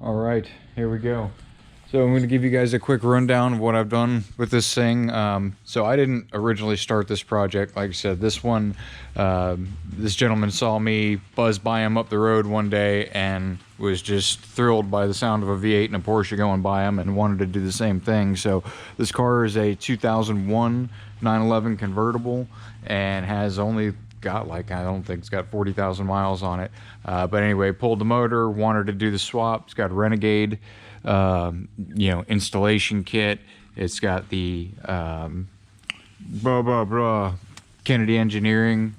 All right, here we go. So I'm going to give you guys a quick rundown of what I've done with this thing. So I didn't originally start this project. Like I said, this one, this gentleman saw me buzz by him up the road one day and was just thrilled by the sound of a V8 and a Porsche going by him and wanted to do the same thing. So this car is a 2001 911 convertible and has only got I don't think it's got 40,000 miles on it. But anyway, pulled the motor, wanted to do the swap. It's got a Renegade installation kit. It's got the Kennedy Engineering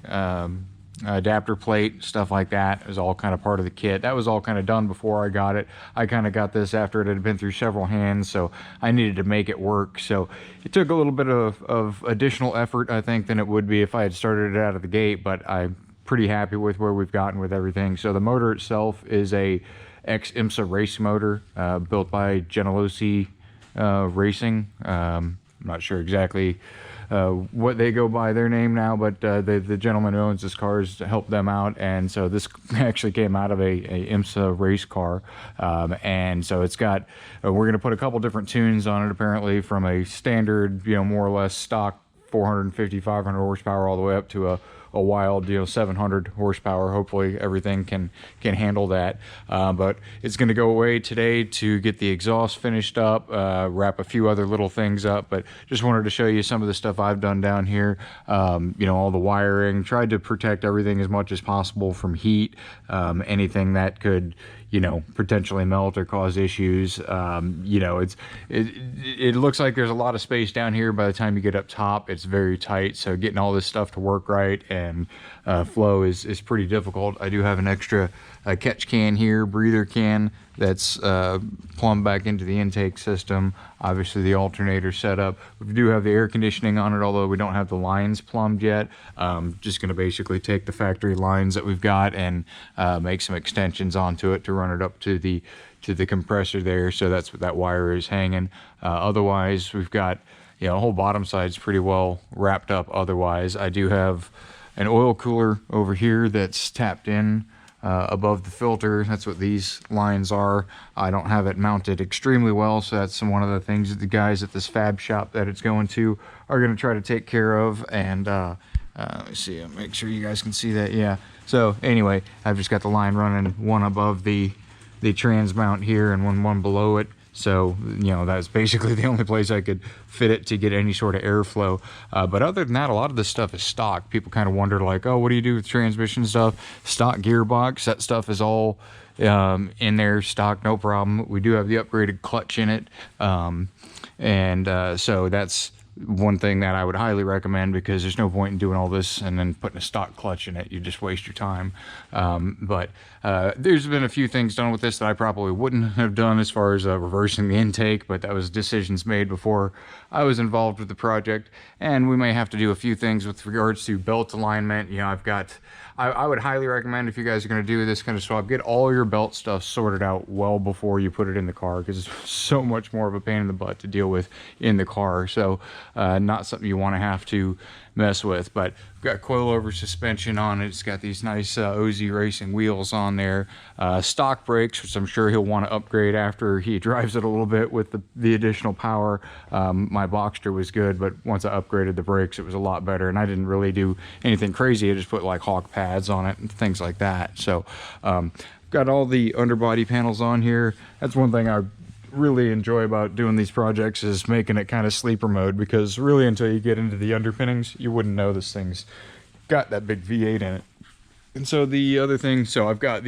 adapter plate, stuff like that. It was all kind of part of the kit. That was all kind of done before I got it. I kind of got this after it had been through several hands, so I needed to make it work. So it took a little bit of additional effort, I think, than it would be if I had started it out of the gate, but I'm pretty happy with where we've gotten with everything. So the motor itself is a ex-IMSA race motor built by Genelosi Racing. I'm not sure exactly what they go by their name now, but the gentleman who owns this car has helped them out, and so this actually came out of a IMSA race car. And so it's got we're going to put a couple different tunes on it, apparently, from a standard, more or less stock 450, 500 horsepower all the way up to a wild 700 horsepower. Hopefully everything can handle that, but it's going to go away today to get the exhaust finished up, wrap a few other little things up. But just wanted to show you some of the stuff I've done down here. All the wiring, tried to protect everything as much as possible from heat, anything that could potentially melt or cause issues. It looks like there's a lot of space down here. By the time you get up top, it's very tight, so getting all this stuff to work right and flow is pretty difficult. I do have an extra catch can here, breather can, that's plumbed back into the intake system. Obviously the alternator setup. We do have the air conditioning on it, although we don't have the lines plumbed yet. Just going to basically take the factory lines that we've got and make some extensions onto it to run it up to the compressor there. So that's what that wire is hanging. Otherwise, we've got the whole bottom side's pretty well wrapped up. Otherwise, I do have an oil cooler over here that's tapped in above the filter. That's what these lines are. I don't have it mounted extremely well, so that's one of the things that the guys at this fab shop that it's going to are going to try to take care of. And let me see, make sure you guys can see that. Yeah, so anyway, I've just got the line running, one above the trans mount here and one below it. So, that's basically the only place I could fit it to get any sort of airflow. But other than that, a lot of this stuff is stock. People kind of wonder, like, oh, what do you do with transmission stuff? Stock gearbox, that stuff is all in there, stock, no problem. We do have the upgraded clutch in it. So that's one thing that I would highly recommend, because there's no point in doing all this and then putting a stock clutch in it. You just waste your time. But there's been a few things done with this that I probably wouldn't have done, as far as reversing the intake, but that was decisions made before I was involved with the project. And we may have to do a few things with regards to belt alignment. I would highly recommend, if you guys are going to do this kind of swap, get all your belt stuff sorted out well before you put it in the car, because it's so much more of a pain in the butt to deal with in the car. So not something you want to have to mess with. But we've got coilover suspension on it. It's got these nice OZ Racing wheels on there. Stock brakes, which I'm sure he'll want to upgrade after he drives it a little bit with the additional power. My Boxster was good, but once I upgraded the brakes, it was a lot better. And I didn't really do anything crazy. I just put like Hawk pads on it and things like that. So got all the underbody panels on here. That's one thing I really enjoy about doing these projects, is making it kind of sleeper mode, because really until you get into the underpinnings, you wouldn't know this thing's got that big V8 in it. And so the other thing, so I've got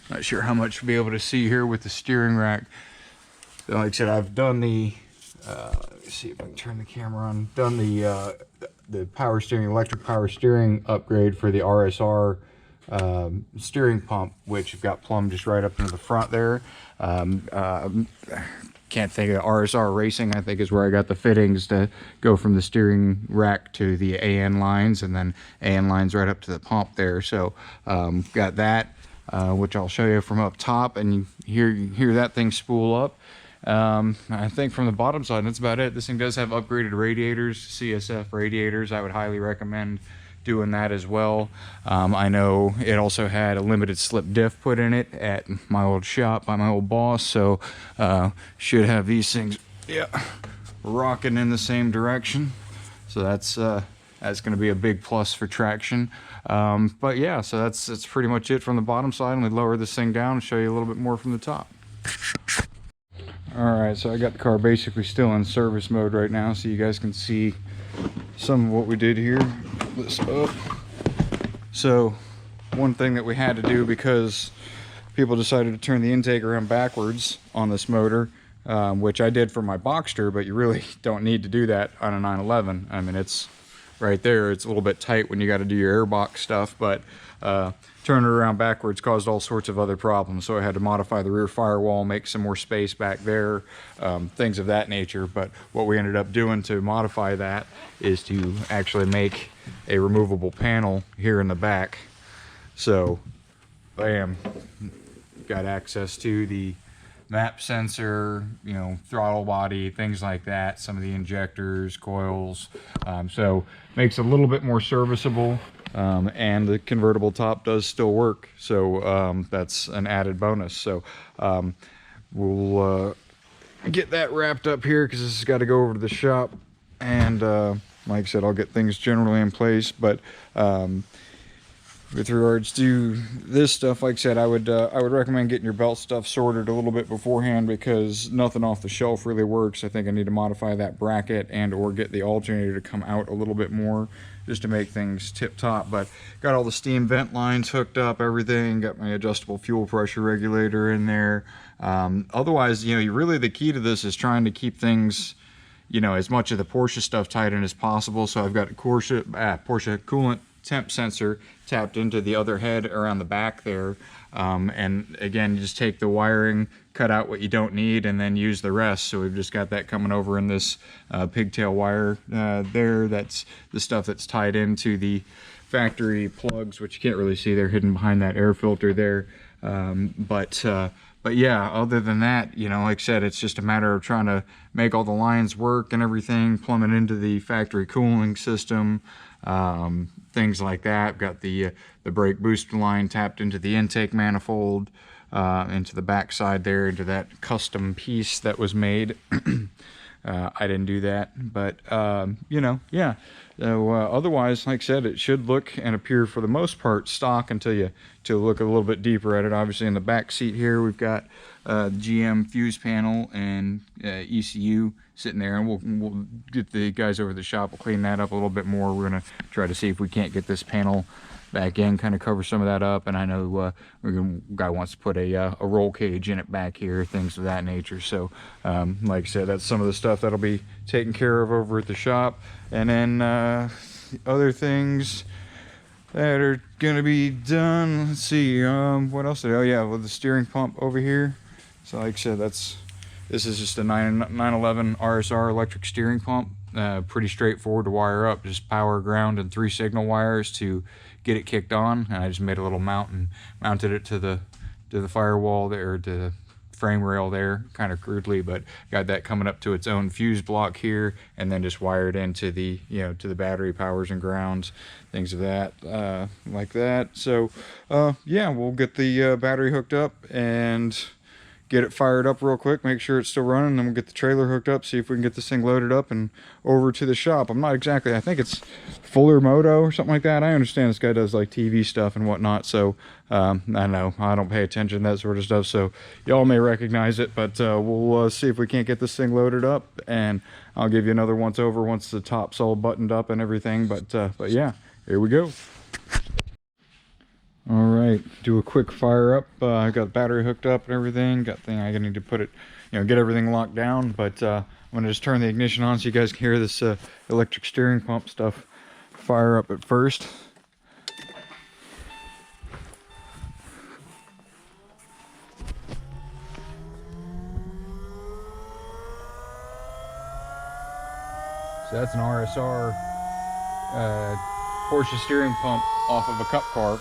not sure how much you'll be able to see here with the steering rack. Like I said, I've done the let me see if I can turn the camera on. Done the power steering, electric power steering upgrade for the RSR steering pump, which I've got plumbed just right up into the front there. Can't think of RSR Racing, I think, is where I got the fittings to go from the steering rack to the AN lines, and then AN lines right up to the pump there. So got that, which I'll show you from up top, and you hear that thing spool up. I think from the bottom side, that's about it. This thing does have upgraded radiators, CSF radiators. I would highly recommend doing that as well. I know it also had a limited slip diff put in it at my old shop by my old boss, so should have these things, yeah, rocking in the same direction. So that's going to be a big plus for traction. But yeah, so that's pretty much it from the bottom side. And we lower this thing down and show you a little bit more from the top. Alright, so I got the car basically still in service mode right now, so you guys can see some of what we did here. Put this up. So one thing that we had to do, because people decided to turn the intake around backwards on this motor, which I did for my Boxster, but you really don't need to do that on a 911. I mean, it's right there. It's a little bit tight when you got to do your airbox stuff, but turning it around backwards caused all sorts of other problems. So I had to modify the rear firewall, make some more space back there, things of that nature. But what we ended up doing to modify that is to actually make a removable panel here in the back. So, bam, got access to the map sensor, you know, throttle body, things like that, some of the injectors, coils. So makes it a little bit more serviceable. And the convertible top does still work, so that's an added bonus. So we'll get that wrapped up here, because this has got to go over to the shop, and like I said, I'll get things generally in place. But with regards to this stuff, like I said, I would recommend getting your belt stuff sorted a little bit beforehand, because nothing off the shelf really works. I think I need to modify that bracket and or get the alternator to come out a little bit more, just to make things tip top. But got all the steam vent lines hooked up, everything, got my adjustable fuel pressure regulator in there. Otherwise, you know, really the key to this is trying to keep things, you know, as much of the Porsche stuff tied in as possible. So I've got a Porsche coolant temp sensor tapped into the other head around the back there, and again, you just take the wiring, cut out what you don't need, and then use the rest. So we've just got that coming over in this pigtail wire there. That's the stuff that's tied into the factory plugs, which you can't really see, they're hidden behind that air filter there. But yeah, other than that, you know, like I said, it's just a matter of trying to make all the lines work and everything, plumb it into the factory cooling system, things like that. Got the brake booster line tapped into the intake manifold, into the back side there, into that custom piece that was made. I didn't do that, but you know, yeah. So otherwise, like I said, it should look and appear for the most part stock until you look a little bit deeper at it. Obviously, in the back seat here, we've got GM fuse panel and ECU sitting there, and we'll get the guys over the shop. We'll clean that up a little bit more. We're gonna try to see if we can't get this panel back in, kind of cover some of that up. And I know guy wants to put a roll cage in it back here, things of that nature. So like I said, that's some of the stuff that'll be taken care of over at the shop. And then other things that are gonna be done, let's see, what else? Oh yeah, with the steering pump over here. So like I said, this is just a 911 RSR electric steering pump. Pretty straightforward to wire up, just power, ground, and 3 signal wires to get it kicked on. And I just made a little mount and mounted it to the firewall there, to the frame rail there, kind of crudely, but got that coming up to its own fuse block here, and then just wired into the, you know, to the battery powers and grounds, things of that, like that. So yeah, we'll get the battery hooked up and get it fired up real quick, make sure it's still running, then we'll get the trailer hooked up, see if we can get this thing loaded up and over to the shop. I'm not exactly, I think it's Fuller Moto or something like that. I understand this guy does like TV stuff and whatnot, so I know I don't pay attention to that sort of stuff, so y'all may recognize it, but we'll see if we can't get this thing loaded up, and I'll give you another once over once the top's all buttoned up and everything. But yeah, here we go. All right, do a quick fire up. I got the battery hooked up and everything. Got thing I need to put it, you know, get everything locked down. But I'm gonna just turn the ignition on so you guys can hear this electric steering pump stuff fire up at first. So that's an RSR Porsche steering pump off of a cup car.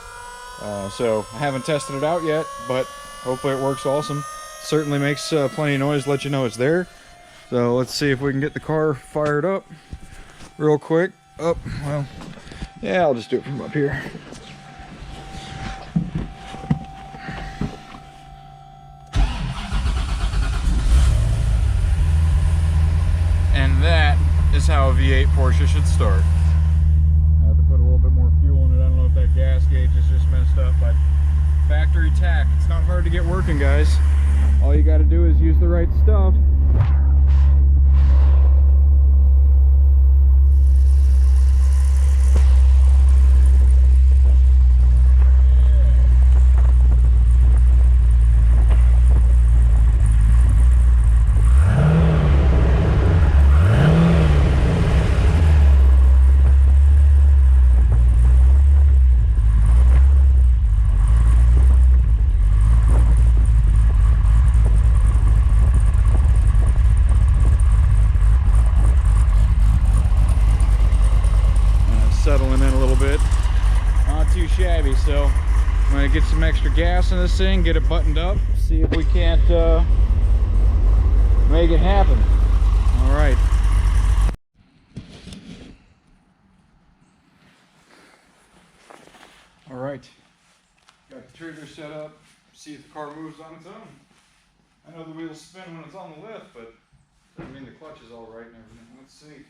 So I haven't tested it out yet, but hopefully it works awesome. Certainly makes plenty of noise, let you know it's there. So let's see if we can get the car fired up real quick. Oh, well, Yeah, I'll just do it from up here. And that is how a V8 Porsche should start. I have to put a little bit more fuel in it. I don't know if that gas gauge is just messed up, but factory tack. It's not hard to get working, guys. All you got to do is use the right stuff. Settling in a little bit, not too shabby. So I'm gonna get some extra gas in this thing, get it buttoned up, see if we can't make it happen. All right. All right, got the trigger set up, see if the car moves on its own. I know the wheels spin when it's on the lift, but doesn't mean the clutch is all right and everything. Let's see.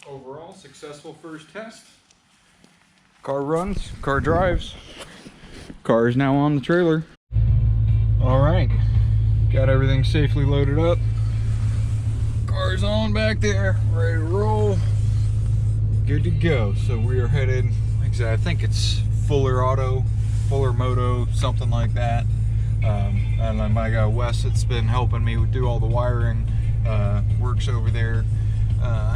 Overall, successful first test. Car runs, car drives. Car is now on the trailer. All right, got everything safely loaded up. Car's on back there, ready to roll. Good to go. So we are headed, like I said, I think it's Fuller Auto, Fuller Moto, something like that. And then my guy Wes that's been helping me do all the wiring, works over there.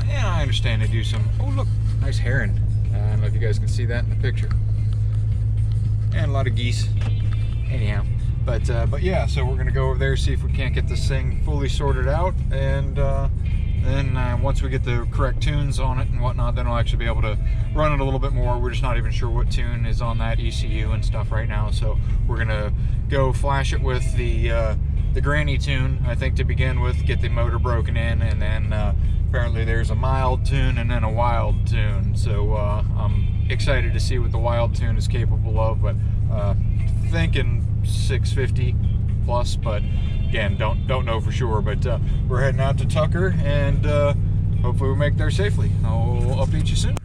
And I understand they do some, oh look, nice heron. I don't know if you guys can see that in the picture. and a lot of geese. Anyhow, but yeah, so we're gonna go over there, see if we can't get this thing fully sorted out, and then once we get the correct tunes on it and whatnot, then we'll actually be able to run it a little bit more. We're just not even sure what tune is on that ECU and stuff right now, so we're gonna go flash it with the granny tune, I think, to begin with, get the motor broken in, and then apparently there's a mild tune and then a wild tune. So I'm excited to see what the wild tune is capable of, but thinking 650 plus, but again, don't know for sure. But we're heading out to Tucker, and hopefully we make it there safely. I'll update you soon.